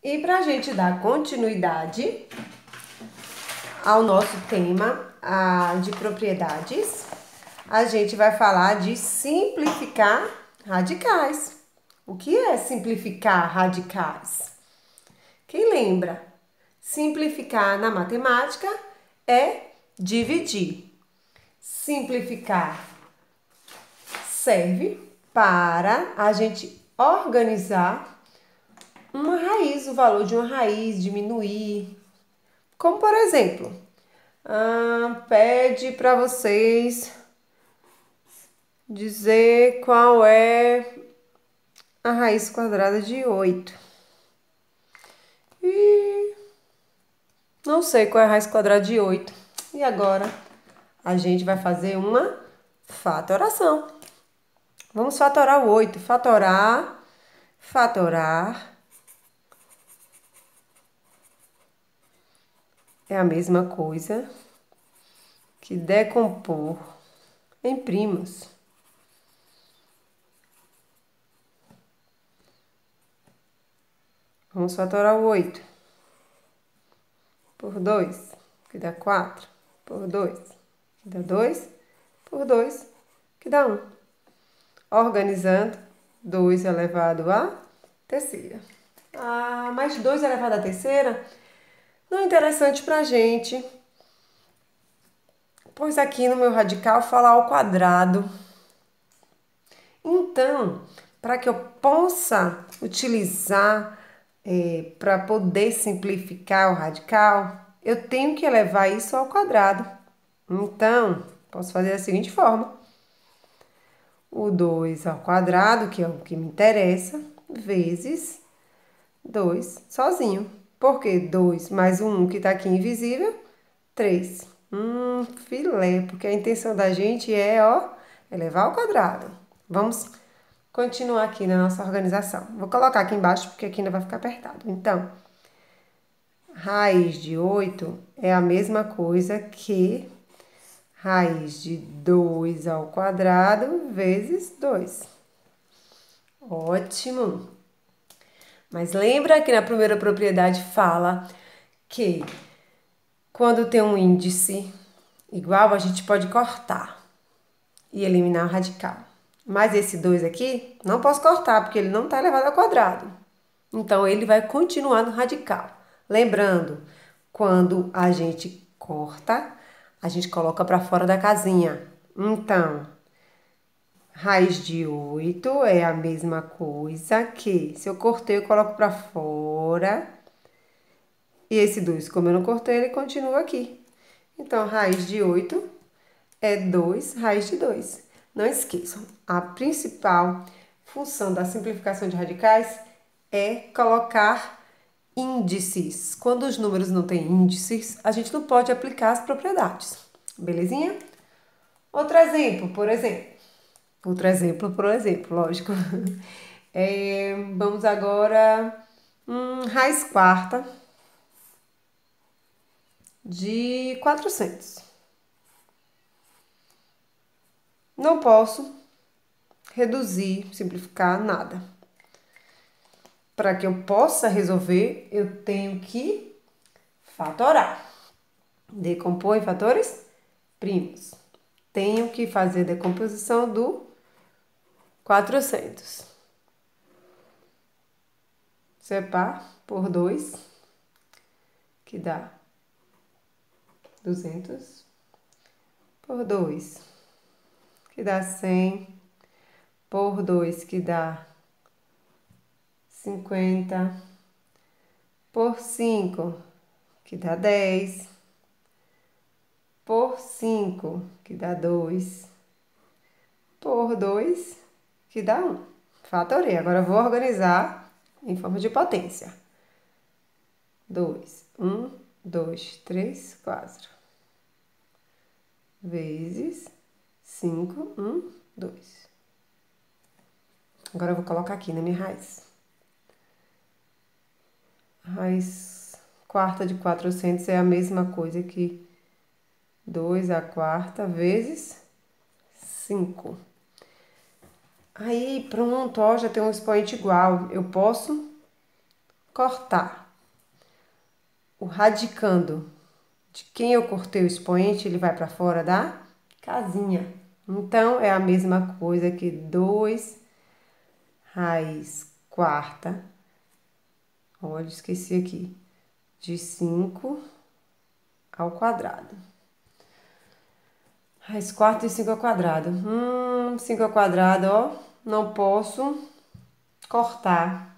E para a gente dar continuidade ao nosso tema de propriedades, a gente vai falar de simplificar radicais. O que é simplificar radicais? Quem lembra? Simplificar na matemática é dividir. Simplificar serve para a gente organizar uma raiz, o valor de uma raiz, diminuir. Como por exemplo, pede para vocês dizer qual é a raiz quadrada de 8. E não sei qual é a raiz quadrada de 8. E agora a gente vai fazer uma fatoração. Vamos fatorar o 8. Fatorar é a mesma coisa que decompor em primas. Vamos fatorar o 8 por 2, que dá 4, por 2, que dá 2, por 2, que dá 1. Organizando, 2 elevado à terceira. Mas 2 elevado à terceira não é interessante pra gente, pois aqui no meu radical fala ao quadrado. Então, para que eu possa utilizar para poder simplificar o radical, eu tenho que elevar isso ao quadrado. Então, posso fazer da seguinte forma. O 2 ao quadrado, que é o que me interessa, vezes 2 sozinho. Por quê? 2 mais o 1 que está aqui invisível, 3. Filé, porque a intenção da gente é, elevar ao quadrado. Vamos continuar aqui na nossa organização. Vou colocar aqui embaixo, porque aqui ainda vai ficar apertado. Então, raiz de 8 é a mesma coisa que raiz de 2 ao quadrado vezes 2. Ótimo! Mas lembra que na primeira propriedade fala que quando tem um índice igual, a gente pode cortar e eliminar o radical. Mas esse 2 aqui, não posso cortar, porque ele não está elevado ao quadrado. Então, ele vai continuar no radical. Lembrando, quando a gente corta, a gente coloca para fora da casinha. Então, raiz de 8 é a mesma coisa que, se eu cortei, eu coloco para fora. E esse 2, como eu não cortei, ele continua aqui. Então, raiz de 8 é 2 raiz de 2. Não esqueçam, a principal função da simplificação de radicais é colocar índices. Quando os números não têm índices, a gente não pode aplicar as propriedades. Belezinha? Outro exemplo, por exemplo. Lógico. Vamos agora raiz quarta de 400. Não posso reduzir, simplificar nada. Para que eu possa resolver, eu tenho que fatorar. Decompor em fatores primos. Tenho que fazer a decomposição do 400. Separ por 2, que dá 200. Por 2, que dá 100. Por 2, que dá 50. Por 5, que dá 10. Por 5, que dá 2. Por 2, que dá 1. Fatorei. Agora eu vou organizar em forma de potência. 2, 1, 2, 3, 4. Vezes 5, 1, 2. Agora eu vou colocar aqui na minha raiz. Raiz quarta de 400 é a mesma coisa que 2 à quarta vezes 5. Aí, pronto, já tem um expoente igual. Eu posso cortar o radicando de quem eu cortei o expoente, ele vai para fora da casinha. Então, é a mesma coisa que 2 raiz quarta. Olha, esqueci aqui. De 5 ao quadrado. Raiz quarta e 5 ao quadrado. 5 ao quadrado, ó. Não posso cortar.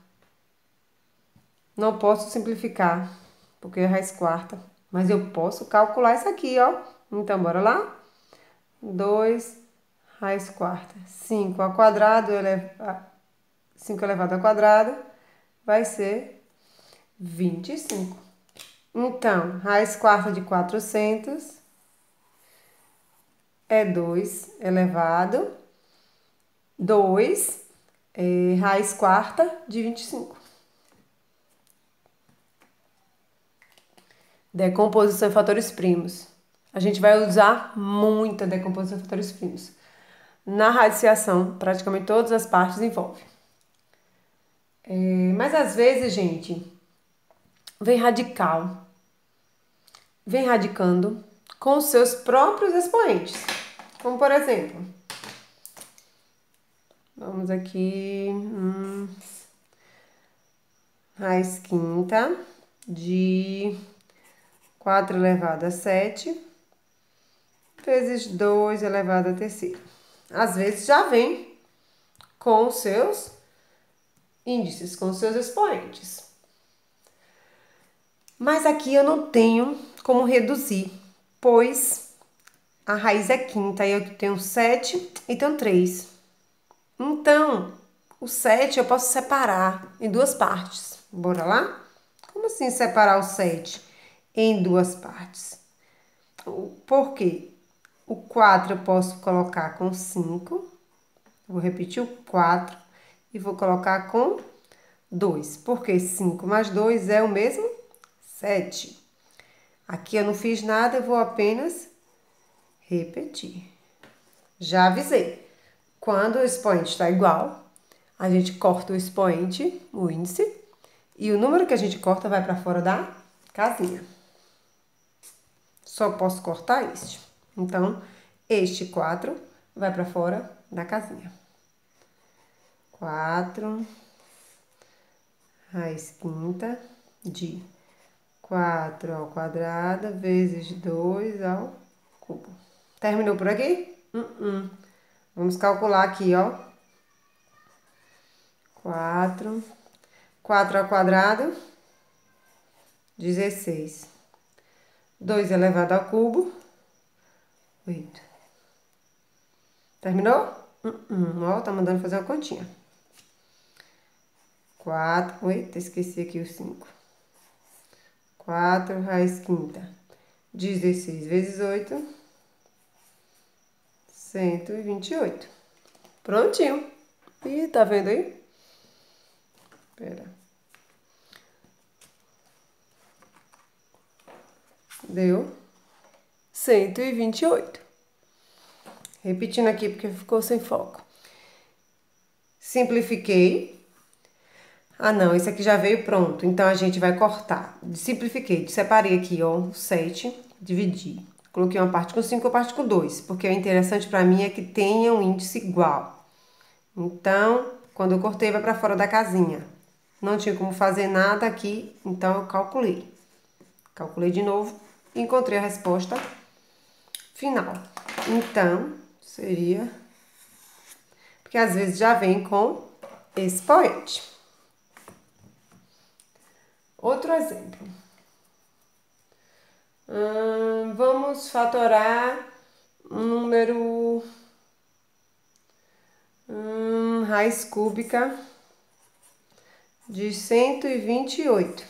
Não posso simplificar, porque é raiz quarta. Mas eu posso calcular isso aqui, ó. Então, bora lá? 2 raiz quarta. 5 ao quadrado, 5 elevado ao quadrado, vai ser 25. Então, raiz quarta de 400 é 2 elevado 2 raiz quarta de 25. Decomposição em fatores primos. A gente vai usar muita decomposição em fatores primos. Na radiciação, praticamente todas as partes envolvem. Mas às vezes, gente, vem radical, vem radicando com os seus próprios expoentes. Como por exemplo, vamos aqui, raiz quinta de 4 elevado a 7 vezes 2 elevado a terceira. Às vezes já vem com os seus índices, com os seus expoentes. Mas aqui eu não tenho como reduzir, pois a raiz é quinta e eu tenho 7 e tenho 3. Então, o 7 eu posso separar em duas partes. Bora lá? Como assim separar o 7 em duas partes? Por quê? O 4 eu posso colocar com 5. Vou repetir o 4 e vou colocar com 2. Porque 5 mais 2 é o mesmo 7. Aqui eu não fiz nada, eu vou apenas repetir. Já avisei. Quando o expoente está igual, a gente corta o expoente, o índice, e o número que a gente corta vai para fora da casinha. Só posso cortar este. Então, este 4 vai para fora da casinha. 4 raiz quinta de 4 ao quadrado vezes 2 ao cubo. Terminou por aqui? Vamos calcular aqui, ó. 4 ao quadrado, 16. 2 elevado ao cubo, 8. Terminou? Ó, tá mandando fazer uma continha. 4, eita, esqueci aqui o 5. 4 raiz quinta, 16 vezes 8, 128. Prontinho. Ih, tá vendo aí? Espera. Deu 128. Repetindo aqui porque ficou sem foco. Simplifiquei. Ah, não, esse aqui já veio pronto. Então, a gente vai cortar. Simplifiquei. Separei aqui, ó, 7. Dividi. Coloquei uma parte com 5 e uma parte com 2. Porque o interessante pra mim é que tenha um índice igual. Então, quando eu cortei, vai pra fora da casinha. Não tinha como fazer nada aqui, então eu calculei. Calculei de novo e encontrei a resposta final. Então, seria... Porque às vezes já vem com expoente. Outro exemplo. Vamos fatorar um número... raiz cúbica de 128.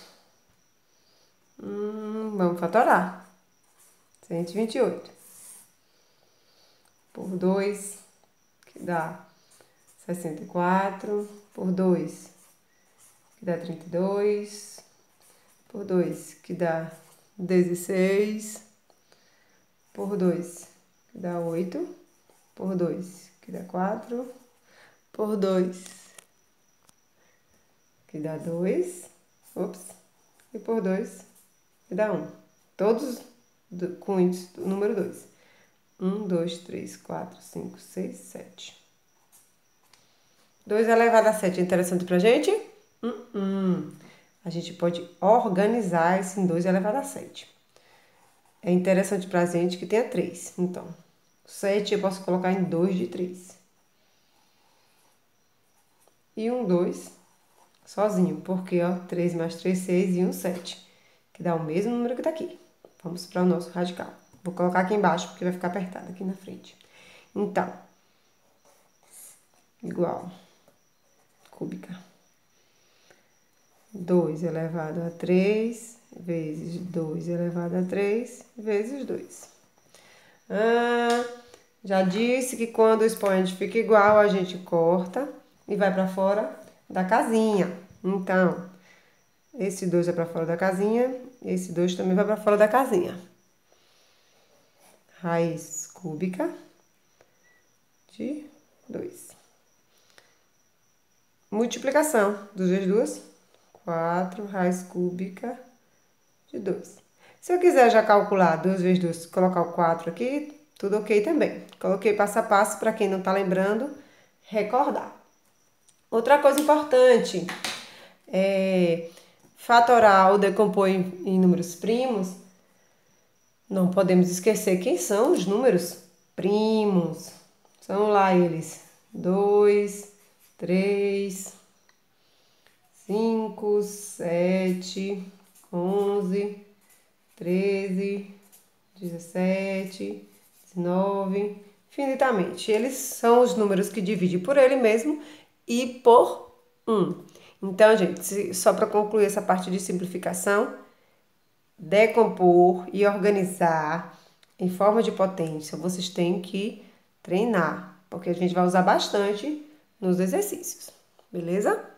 Vamos fatorar. 128 por 2, que dá 64, por 2, que dá 32, por 2, que dá 16, por 2, que dá 8, por 2, que dá 4, por 2, que dá 2, Ops. E por 2, e dá 1. Todos com o índice do número 2. 1, 2, 3, 4, 5, 6, 7. 2 elevado a 7 é interessante pra gente? A gente pode organizar esse 2 elevado a 7. É interessante pra gente que tenha 3. Então, 7 eu posso colocar em 2 de 3. E um 2 sozinho, porque ó, 3 mais 3, 6 e 1, 7. Que dá o mesmo número que tá aqui. Vamos para o nosso radical. Vou colocar aqui embaixo, porque vai ficar apertado aqui na frente. Então, igual, cúbica. 2 elevado a 3 vezes 2 elevado a 3 vezes 2. Já disse que quando o expoente fica igual, a gente corta e vai para fora da casinha. Então, esse 2 é para fora da casinha, esse 2 também vai para fora da casinha. Raiz cúbica de 2. Multiplicação. 2 vezes 2, 4, raiz cúbica de 2. Se eu quiser já calcular 2 vezes 2, colocar o 4 aqui, tudo ok também. Coloquei passo a passo para quem não está lembrando, recordar. Outra coisa importante, fatorar ou decompor em números primos, não podemos esquecer quem são os números primos. São lá eles: 2, 3, 5, 7, 11, 13, 17, 19, infinitamente. Eles são os números que dividem por ele mesmo e por 1. Então, gente, só para concluir essa parte de simplificação, decompor e organizar em forma de potência, vocês têm que treinar, porque a gente vai usar bastante nos exercícios, beleza?